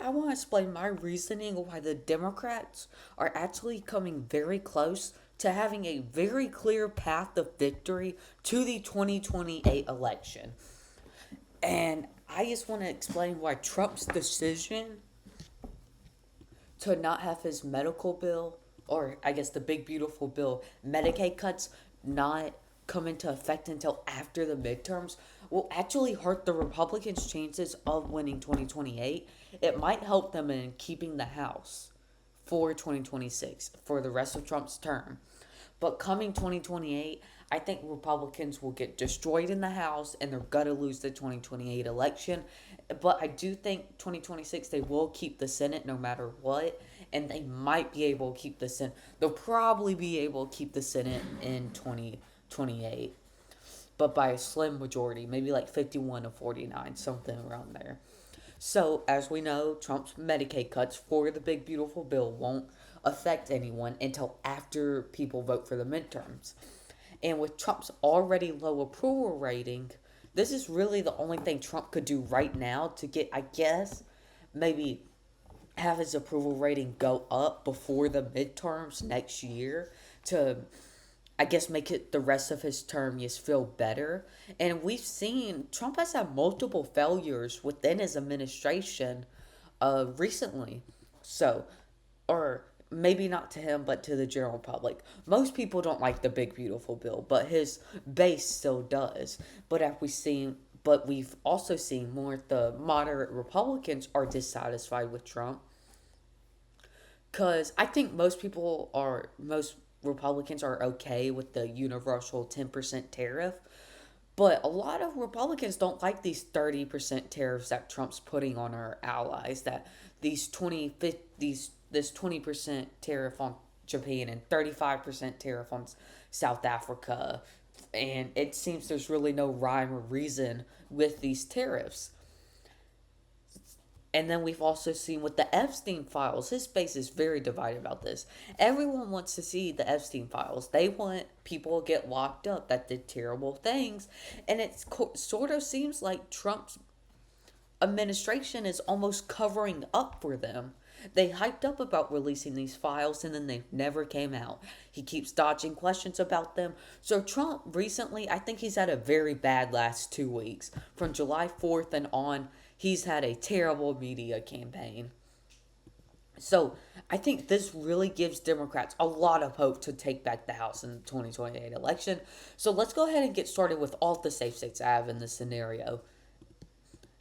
I want to explain my reasoning why the Democrats are actually coming very close to having a very clear path of victory to the 2028 election. And I just want to explain why Trump's decision to not have his medical bill, or I guess the big beautiful bill, Medicaid cuts, not come into effect until after the midterms, will actually hurt the Republicans' chances of winning 2028. It might help them in keeping the House for 2026, for the rest of Trump's term. But coming 2028, I think Republicans will get destroyed in the House and they're going to lose the 2028 election. But I do think 2026 they will keep the Senate no matter what. And they might be able to keep the Senate. They'll probably be able to keep the Senate in 2028. But by a slim majority, maybe like 51 to 49, something around there. So, as we know, Trump's Medicaid cuts for the big beautiful bill won't affect anyone until after people vote for the midterms. And with Trump's already low approval rating, this is really the only thing Trump could do right now to get, I guess, maybe have his approval rating go up before the midterms next year to, I guess, make it the rest of his term just feel better. And we've seen Trump has had multiple failures within his administration recently. So, or maybe not to him, but to the general public. Most people don't like the big beautiful bill, but his base still does. But we've also seen more the moderate Republicans are dissatisfied with Trump because I think most Republicans are okay with the universal 10% tariff, but a lot of Republicans don't like these 30% tariffs that Trump's putting on our allies. That these 20% tariff on Japan and 35% tariff on South Africa, and it seems there's really no rhyme or reason with these tariffs. And then we've also seen with the Epstein files, his base is very divided about this. Everyone wants to see the Epstein files. They want people to get locked up that did terrible things. And it sort of seems like Trump's administration is almost covering up for them. They hyped up about releasing these files and then they never came out. He keeps dodging questions about them. So Trump recently, I think he's had a very bad last 2 weeks. From July 4th and on, he's had a terrible media campaign. So I think this really gives Democrats a lot of hope to take back the House in the 2028 election. So let's go ahead and get started with all the safe states I have in this scenario.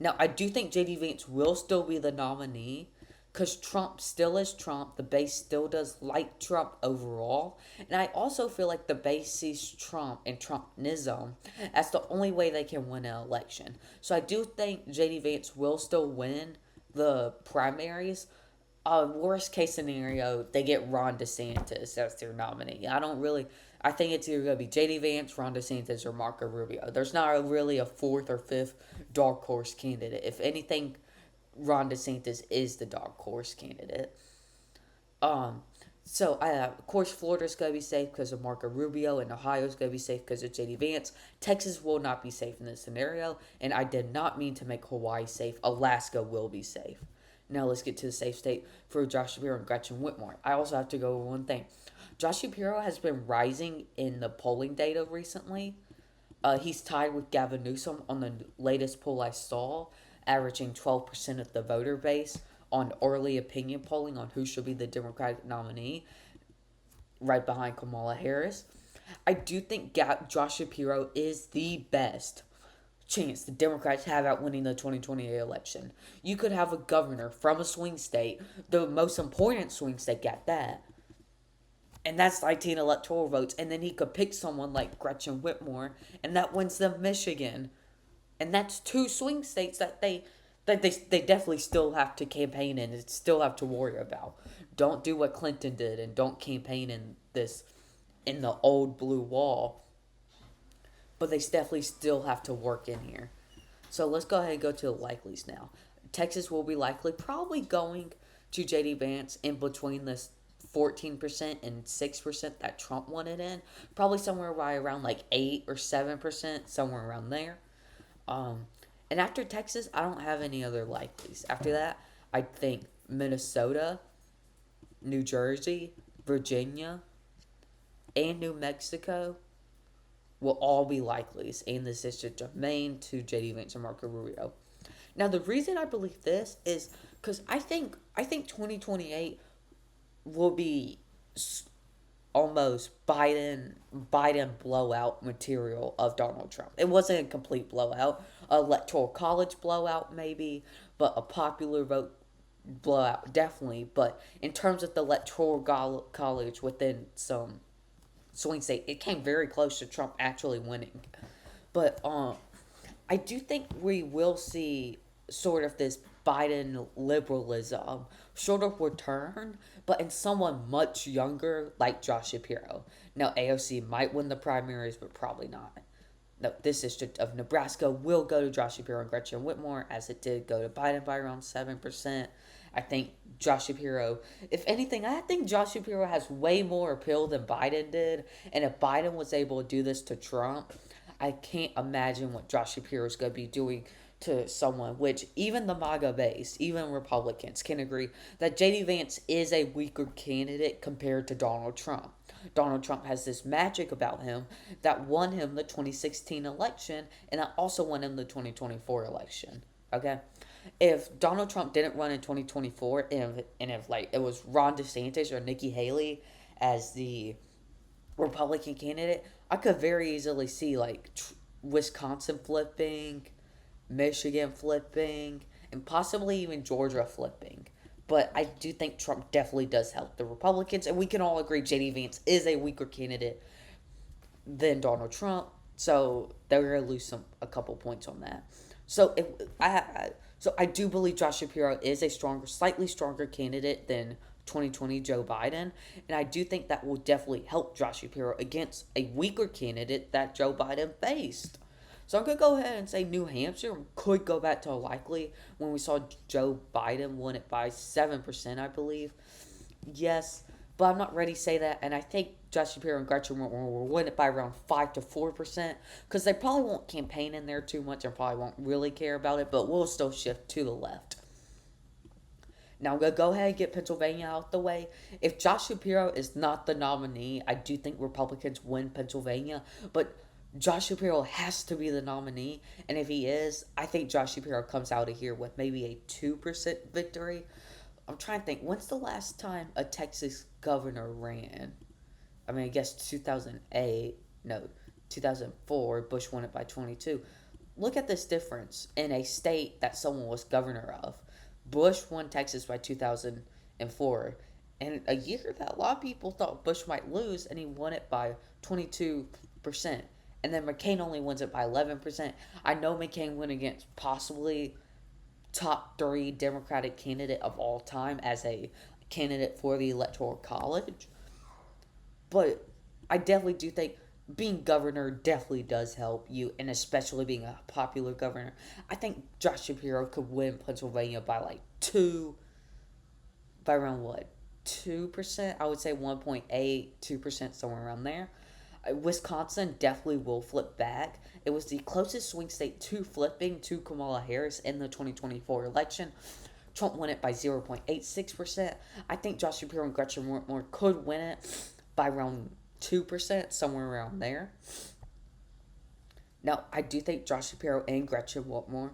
Now, I do think JD Vance will still be the nominee because Trump still is Trump. The base still does like Trump overall. And I also feel like the base sees Trump and Trumpism as the only way they can win an election. So I do think JD Vance will still win the primaries. Worst case scenario, they get Ron DeSantis as their nominee. I think it's either going to be JD Vance, Ron DeSantis, or Marco Rubio. There's not really a fourth or fifth dark horse candidate. If anything, Ron DeSantis is the dark horse candidate. Um, of course, Florida's going to be safe because of Marco Rubio, and Ohio's going to be safe because of JD Vance. Texas will not be safe in this scenario, and I did not mean to make Hawaii safe. Alaska will be safe. Now let's get to the safe state for Josh Shapiro and Gretchen Whitmer. I also have to go over one thing. Josh Shapiro has been rising in the polling data recently. He's tied with Gavin Newsom on the latest poll I saw, averaging 12% of the voter base on early opinion polling on who should be the Democratic nominee, right behind Kamala Harris. I do think Josh Shapiro is the best chance the Democrats have at winning the 2028 election. You could have a governor from a swing state, the most important swing state at that, and that's 19 electoral votes, and then he could pick someone like Gretchen Whitmer, and that wins them Michigan. And that's two swing states that they definitely still have to campaign in and still have to worry about. Don't do what Clinton did and don't campaign in the old blue wall. But they definitely still have to work in here. So let's go ahead and go to the likelies now. Texas will be likely probably going to JD Vance in between this 14% and 6% that Trump wanted in. Probably somewhere by around like 8 or 7%, somewhere around there. Um, and after Texas, I don't have any other likelies. After that, I think Minnesota, New Jersey, Virginia, and New Mexico will all be likelies in the district of Maine to JD Vance and Marco Rubio. Now, the reason I believe this is because I think 2028 will be almost Biden blowout material of Donald Trump. It wasn't a complete blowout, electoral college blowout maybe, but a popular vote blowout definitely. But in terms of the electoral college within some swing state, it came very close to Trump actually winning. But I do think we will see sort of this Biden liberalism sort of return, but in someone much younger like Josh Shapiro. Now, AOC might win the primaries, but probably not. No, this district of Nebraska will go to Josh Shapiro and Gretchen Whitmer, as it did go to Biden by around 7%. I think Josh Shapiro, if anything, I think Josh Shapiro has way more appeal than Biden did. And if Biden was able to do this to Trump, I can't imagine what Josh Shapiro is going to be doing to someone, which even the MAGA base, even Republicans can agree that JD Vance is a weaker candidate compared to Donald Trump. Donald Trump has this magic about him that won him the 2016 election and that also won him the 2024 election. Okay? If Donald Trump didn't run in 2024 and if like it was Ron DeSantis or Nikki Haley as the Republican candidate, I could very easily see like Wisconsin flipping, Michigan flipping, and possibly even Georgia flipping. But I do think Trump definitely does help the Republicans, and we can all agree JD Vance is a weaker candidate than Donald Trump. So they're gonna lose a couple points on that. So if I do believe Josh Shapiro is a slightly stronger candidate than 2020 Joe Biden, and I do think that will definitely help Josh Shapiro against a weaker candidate that Joe Biden faced. So I'm going to go ahead and say New Hampshire could go back to a likely when we saw Joe Biden win it by 7%, I believe. Yes, but I'm not ready to say that. And I think Josh Shapiro and Gretchen will win it by around 5 to 4% because they probably won't campaign in there too much and probably won't really care about it, but we'll still shift to the left. Now I'm going to go ahead and get Pennsylvania out the way. If Josh Shapiro is not the nominee, I do think Republicans win Pennsylvania, but Josh Shapiro has to be the nominee, and if he is, I think Josh Shapiro comes out of here with maybe a 2% victory. I'm trying to think, when's the last time a Texas governor ran? I mean, I guess 2008, no, 2004, Bush won it by 22. Look at this difference in a state that someone was governor of. Bush won Texas by 2004, and a year that a lot of people thought Bush might lose, and he won it by 22%. And then McCain only wins it by 11%. I know McCain went against possibly top 3 Democratic candidate of all time as a candidate for the Electoral College. But I definitely do think being governor definitely does help you, and especially being a popular governor. I think Josh Shapiro could win Pennsylvania by like 2%? I would say 1.8, 2%, somewhere around there. Wisconsin definitely will flip back. It was the closest swing state to flipping to Kamala Harris in the 2024 election. Trump won it by 0.86%. I think Josh Shapiro and Gretchen Whitmer could win it by around 2%, somewhere around there. Now, I do think Josh Shapiro and Gretchen Whitmer,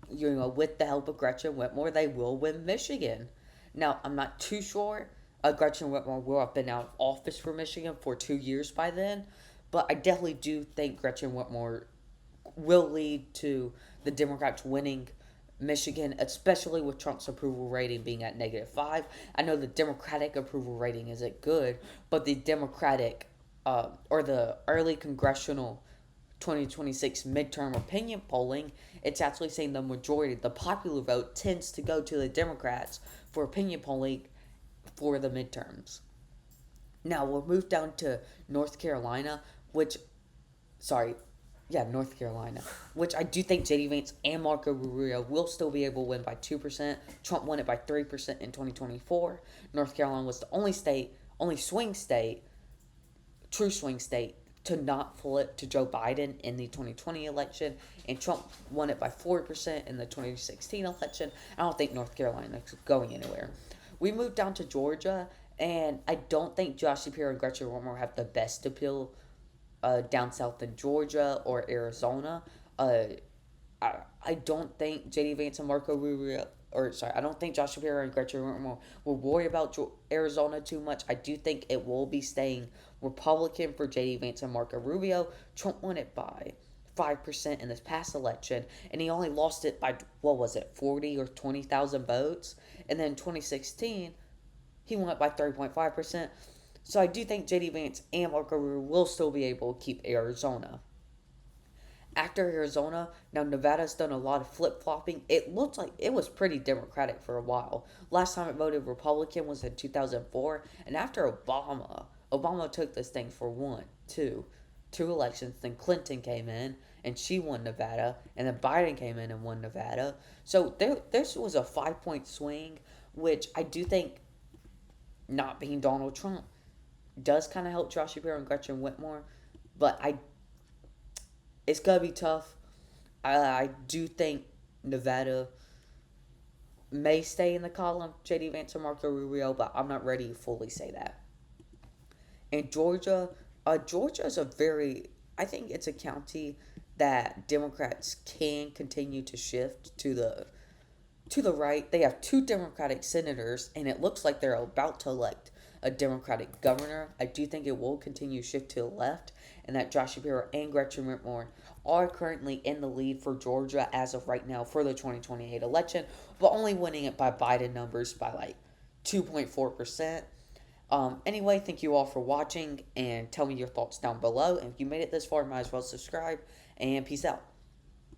with the help of Gretchen Whitmer, they will win Michigan. Now, I'm not too sure. Gretchen Whitmer will have been out of office for Michigan for 2 years by then. But I definitely do think Gretchen Whitmer will lead to the Democrats winning Michigan, especially with Trump's approval rating being at -5. I know the Democratic approval rating isn't good, but the Democratic or the early congressional 2026 midterm opinion polling, it's actually saying the majority, the popular vote, tends to go to the Democrats for opinion polling for the midterms. Now we'll move down to North Carolina, North Carolina, which I do think JD Vance and Marco Rubio will still be able to win by 2%. Trump won it by 3% in 2024. North Carolina was the only swing state, true swing state, to not flip to Joe Biden in the 2020 election, and Trump won it by 4% in the 2016 election. I don't think North Carolina is going anywhere. We moved down to Georgia, and I don't think Josh Shapiro and Gretchen Whitmer have the best appeal down south in Georgia or Arizona. Uh, I don't think JD Vance and Marco Rubio, or sorry, I don't think Josh Shapiro and Gretchen Whitmer will worry about Arizona too much. I do think it will be staying Republican for JD Vance and Marco Rubio. Trump won it by 5% in this past election, and he only lost it by, what was it, 40 or 20,000 votes. And then 2016, he won it by 3.5%. So I do think JD Vance and Marco Rubio will still be able to keep Arizona. After Arizona, now Nevada's done a lot of flip flopping. It looked like it was pretty Democratic for a while. Last time it voted Republican was in 2004, and after Obama took this thing for two elections. Then Clinton came in and she won Nevada, and then Biden came in and won Nevada. So this was a 5 point swing, which I do think, not being Donald Trump, does kind of help Josh Shapiro and Gretchen Whitmer, but it's gonna be tough. I do think Nevada may stay in the column, JD Vance or Marco Rubio, but I'm not ready to fully say that. In Georgia, Georgia is I think it's a county that Democrats can continue to shift to the right. They have two Democratic senators, and it looks like they're about to elect a Democratic governor. I do think it will continue to shift to the left, and that Josh Shapiro and Gretchen Whitmer are currently in the lead for Georgia as of right now for the 2028 election, but only winning it by Biden numbers by like 2.4%. Anyway, thank you all for watching, and tell me your thoughts down below. And if you made it this far, might as well subscribe, and peace out.